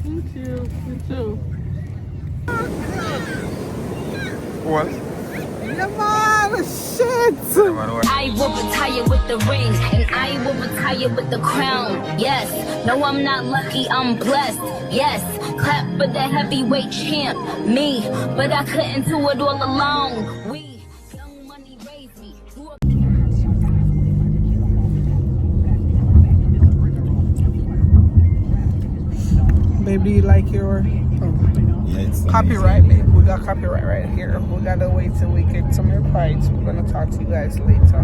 Thank you. You too. What? Yeah, man. Shit. I will retire with the ring, and I will retire with the crown. Yes, no, I'm not lucky, I'm blessed. Yes, clap for the heavyweight champ, me. But I couldn't do it all alone. We, young money raised me. Grew up- Baby, you like your Yeah, it's copyright, babe? We got copyright right here. We gotta wait till we get some replies. We're gonna talk to you guys later.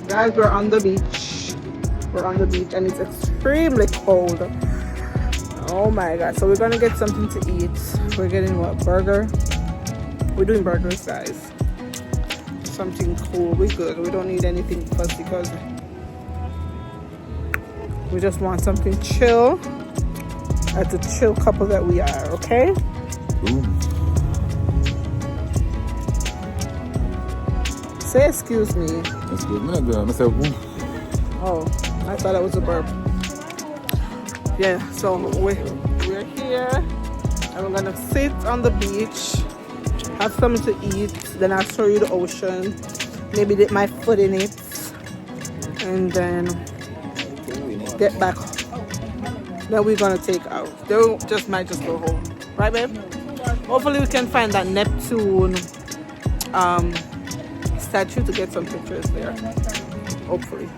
Guys, we're on the beach. We're on the beach and it's extremely cold. Oh my god. So we're gonna get something to eat. We're getting what? Burger? We're doing burgers, guys. Something cool. We good. We don't need anything fussy because we just want something chill. As a chill couple that we are, okay? Say excuse me. Excuse me, girl. Myself, Oh, I thought that was a burp. Yeah, so we're here and we're gonna sit on the beach, have something to eat, then I'll show you the ocean, maybe dip my foot in it, and then get back. Then we're gonna take out. They might just go home. Right, babe? Hopefully we can find that Neptune statue to get some pictures there. Hopefully.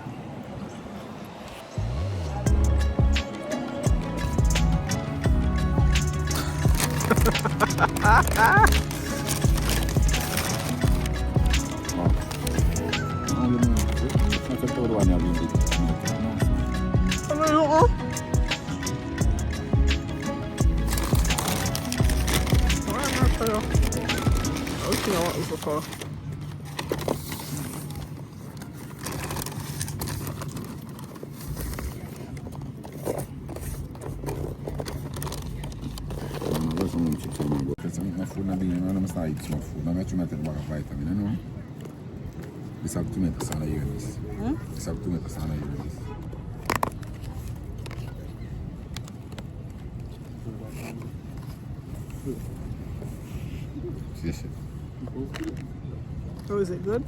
So is it good?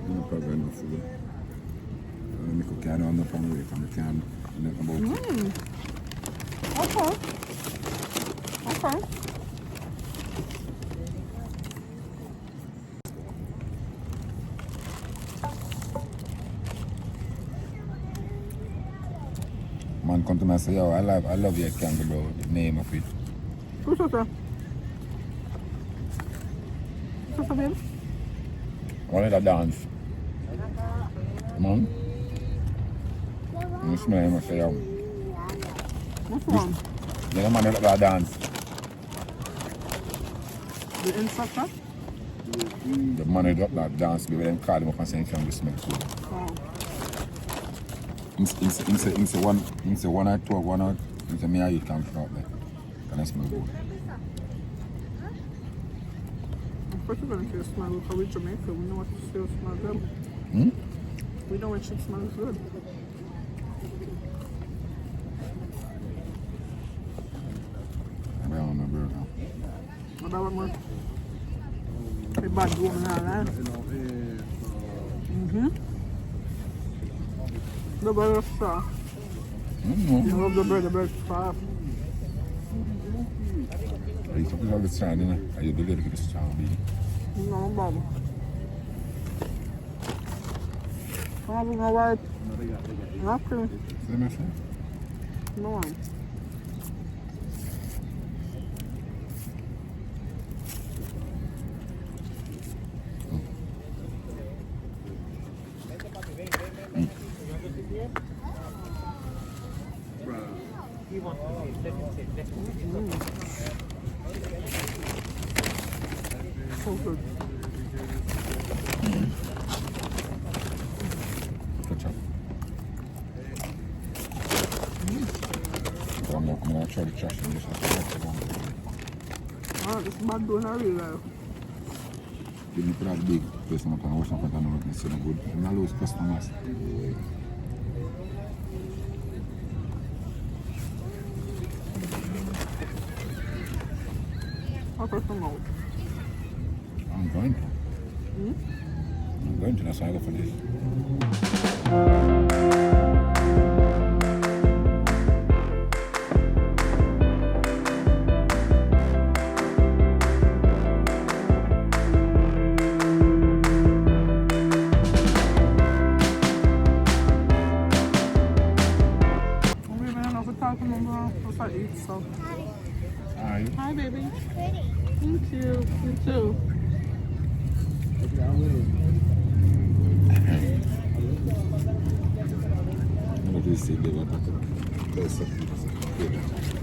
No problem, no food. I cook it on the pan away from the can. Okay. Okay. Man come to me and say, yo, I love your kangaroo, the name of it. Who's that? What's that, babe? One of the dance. Man? You smell him and say, yo. Which one? You know man that dance. The instructor? The man that dance, we them call him up and say, can we smell good? Oh. In say one or two, one or in say me and you can out there. Can I smell good? Of course you're going to smell good because we're Jamaica. We know what to still smell good. Hmm? We know when shit smells good. I don't know, bro. What about one more? A bad woman, all that. The bread is soft. You love the bread is soft. Are you talking about the strand, you know? Are you believe the strand? No, Bob. I'm having a wife. Nothing. See my friend? No one. So good. Ketchup. So I'm gonna try the trash and just have to watch it on. Ah, this bad doing a real life. Give me that big place and I can wash up and I know it's not good. I'm not lose customers. I'll put some out. I'm going to. I'm going to. That's why I go for this. I'm even enough to talk to them before I eat, so. Hi. Hi, baby. Thank you. You too. I'm going to see the other place of people.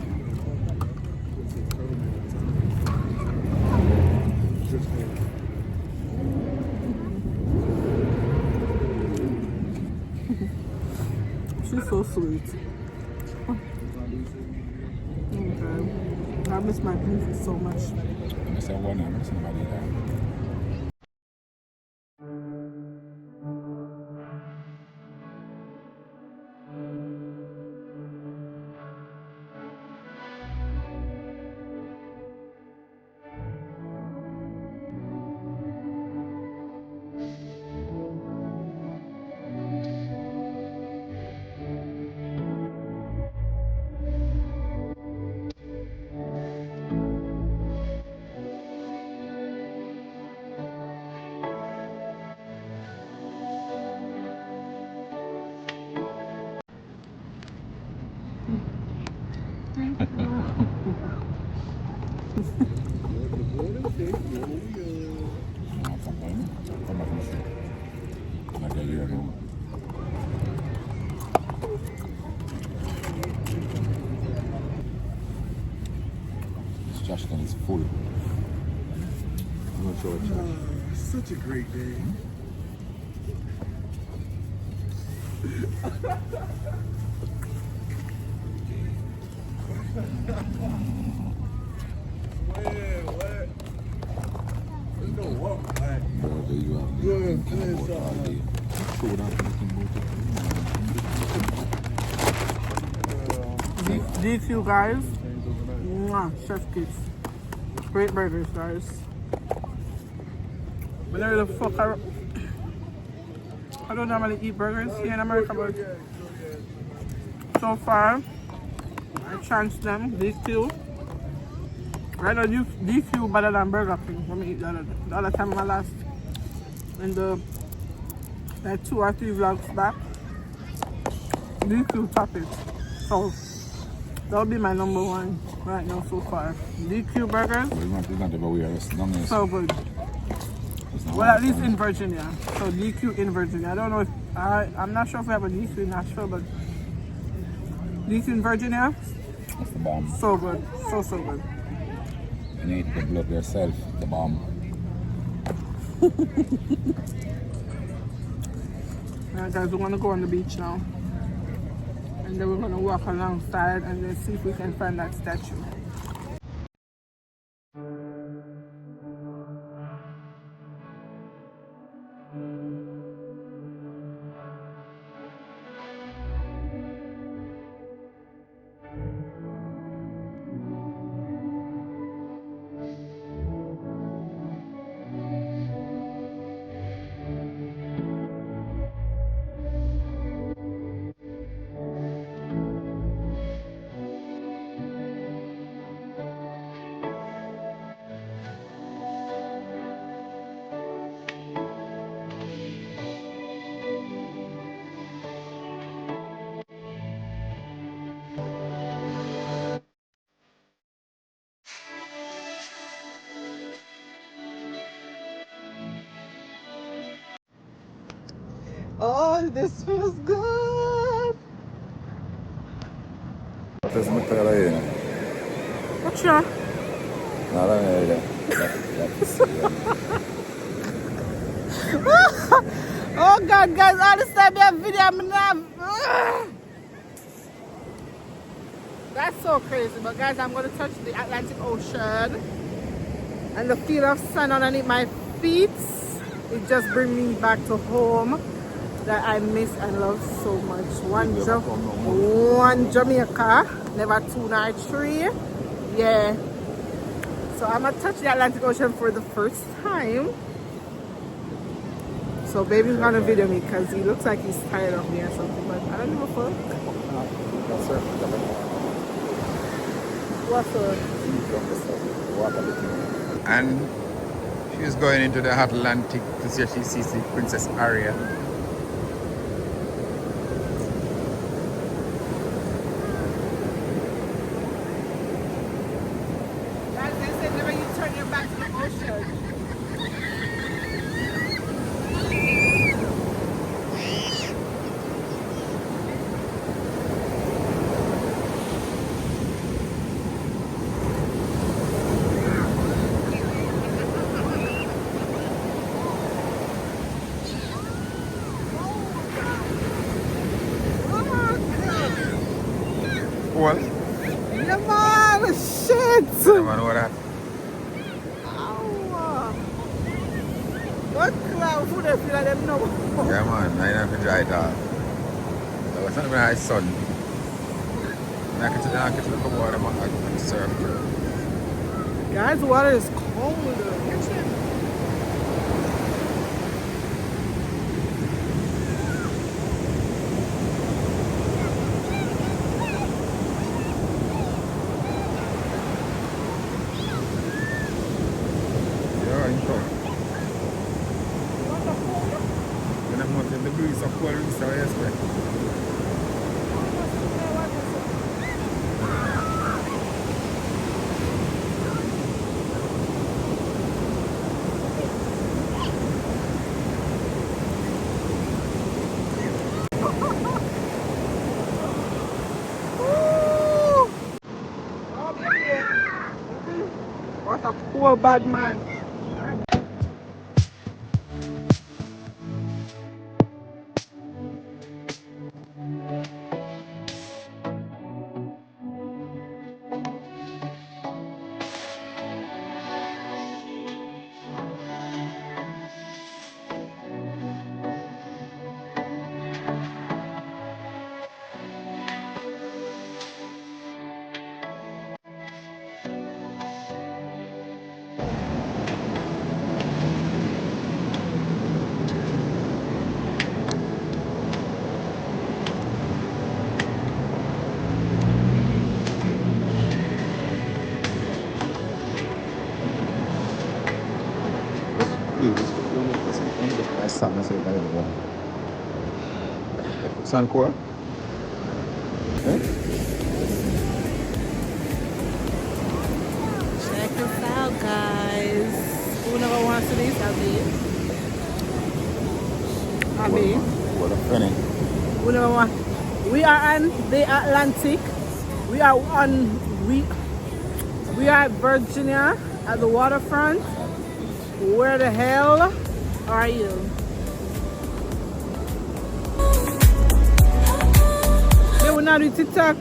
She's so sweet. Okay. I miss my beef so much. I said one, I'm not somebody there. This trash can is full. I'm not sure what trash. Such a great day. What? There's no walk. Like, Bro, there you are. Good, Thinking good, about sir. all day. Sure, without thinking about it. DQ, guys. Mwah, chef kiss. Great burgers, guys. But there the fuck I don't normally eat burgers here in America, but so far I chanced them. DQ. Right now, DQ better than Burger King. Let me eat the other time I last in the like 2 or 3 vlogs back. DQ top it. So that'll be my number 1 right now so far. DQ burgers, But it's not everywhere. It's not nice. so good. It's not Well, at nice. least in Virginia. So DQ in Virginia. I don't know if I'm not sure if we have a DQ in Nashville, but DQ in Virginia, That's the bomb. so good, so good. You need to develop yourself, the bomb. Alright guys, we're gonna go on the beach now. And then we're gonna walk alongside and then see if we can find that statue. Oh, this feels good. Entonces me queda la idea. What's your? Nada de ella. Oh God, guys, all this time I have video, I'm not. That's so crazy. But guys, I'm going to touch the Atlantic Ocean and the feel of sun underneath my feet. It just brings me back to home that I miss and love so much. One Jamaica, never two nor three. Yeah. So I'm going to touch the Atlantic Ocean for the first time. So baby's gonna video me because he looks like he's tired of me or something, but I don't give a fuck. What's up? And she's going into the Atlantic to see if she sees the Princess Aria. Guys, they said never you turn your back to the ocean. What? Come on, shit! Man, what that? Ow. What cloud food I feel like them know? Yeah, man, I have to dry it off. So it's not even high sun. And I can look at water and surf. Guys, the water is cold. Yeah, in front. Then I'm not in the breeze of cold breeze, so I expect. What a poor bad man. Sun cold? Check this out, guys. Who never wants to this? Abby. What a funny. Who never want? We are on the Atlantic. We are at Virginia at the waterfront. Where the hell are you? They will not do TikTok.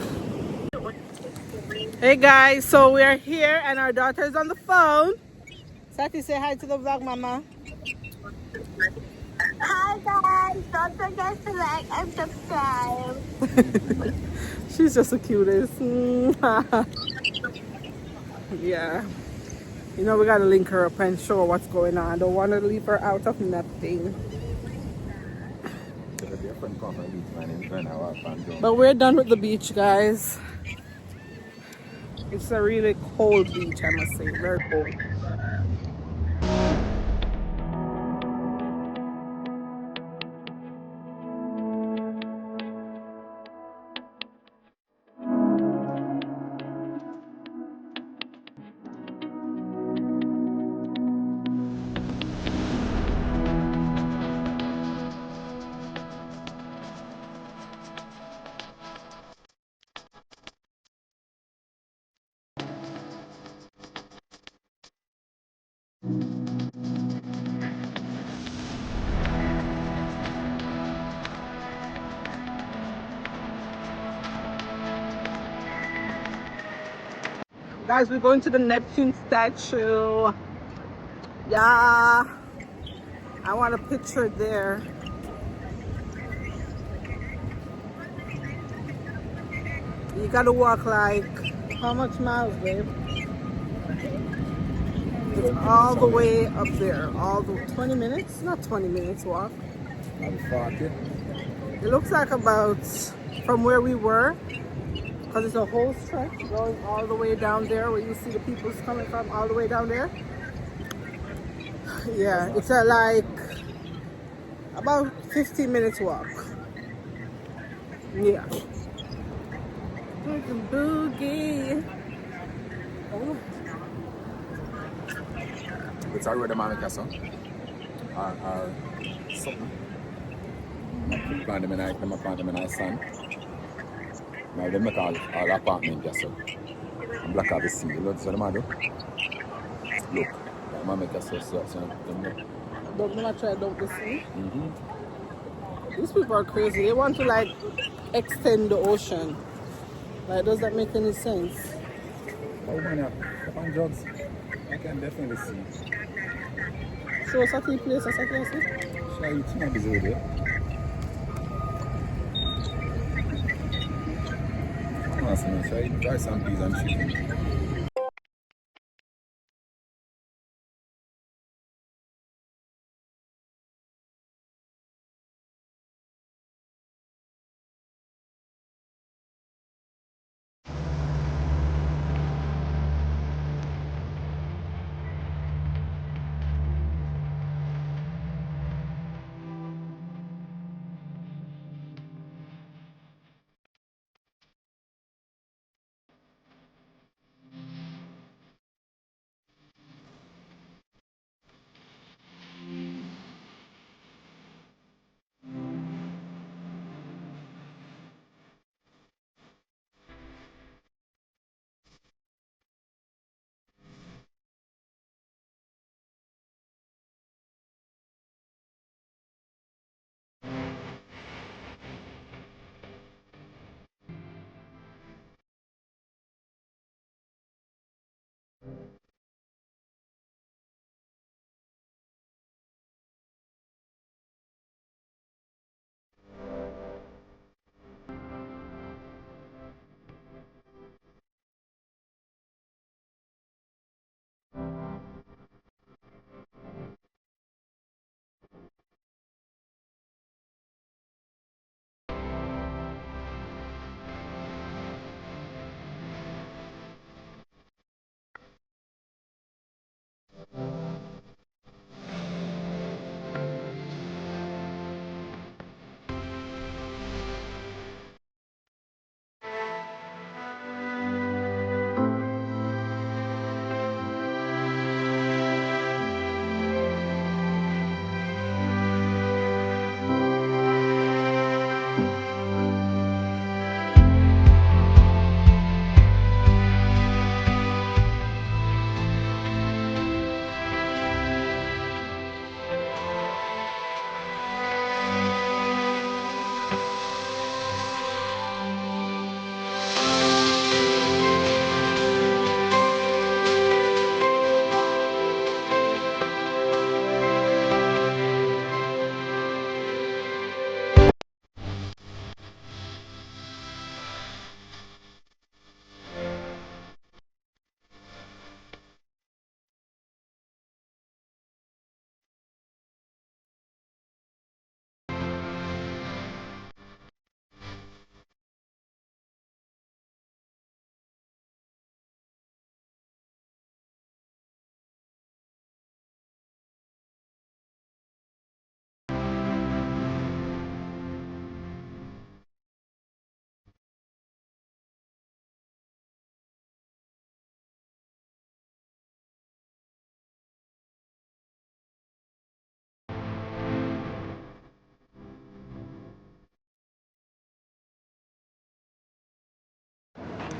Hey guys, so we are here and our daughter is on the phone. Sati, say hi to the vlog, mama. Hi guys, don't forget to like and subscribe. She's just the cutest. Yeah. You know, we gotta link her up and show her what's going on. I don't want to leave her out of nothing. But we're done with the beach, guys. It's a really cold beach, I must say. Very cold. Guys, we're going to the Neptune statue. Yeah. I want a picture there. You gotta walk like, how much miles, babe? It's all the way up there. All the 20 minutes? Not 20 minutes walk. Maybe 40. It looks like about from where we were, because it's a whole stretch going all the way down there where you see the people's coming from all the way down there. Yeah, it's a like about 15 minutes walk. Yeah. Boogie. Oh. It's a road man make a song. Or something. I plant them in a sun. Now they make all apartment just so. And black out the sea. You know what I'm do? Look. I'm make a so. Don't never try dump the sea. These people are crazy. They want to like extend the ocean. Like, does that make any sense? Oh man, up on drugs. I can definitely see. Show us a few places I can see. Shall you think I'm over there? Awesome, shall you try some peas and chicken?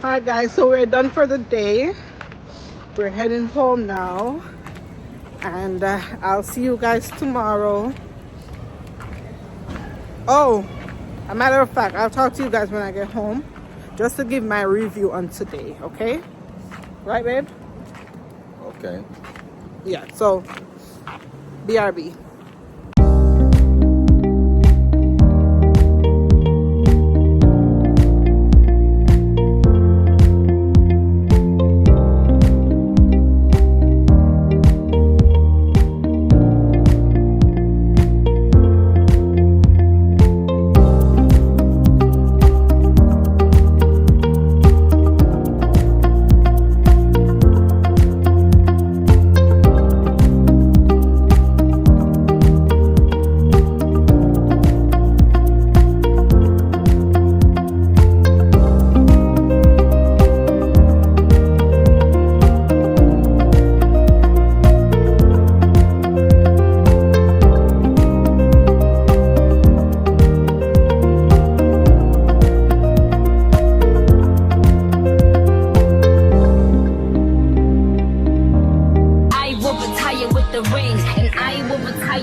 Alright guys, so we're done for the day. We're heading home now. And I'll see you guys tomorrow. Oh, a matter of fact, I'll talk to you guys when I get home. Just to give my review on today, okay? Right, babe? Okay. Yeah, so BRB.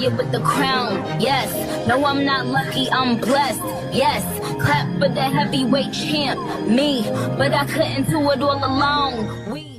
With the crown, yes. No, I'm not lucky, I'm blessed, yes. Clap for the heavyweight champ, me. But I couldn't do it all alone. We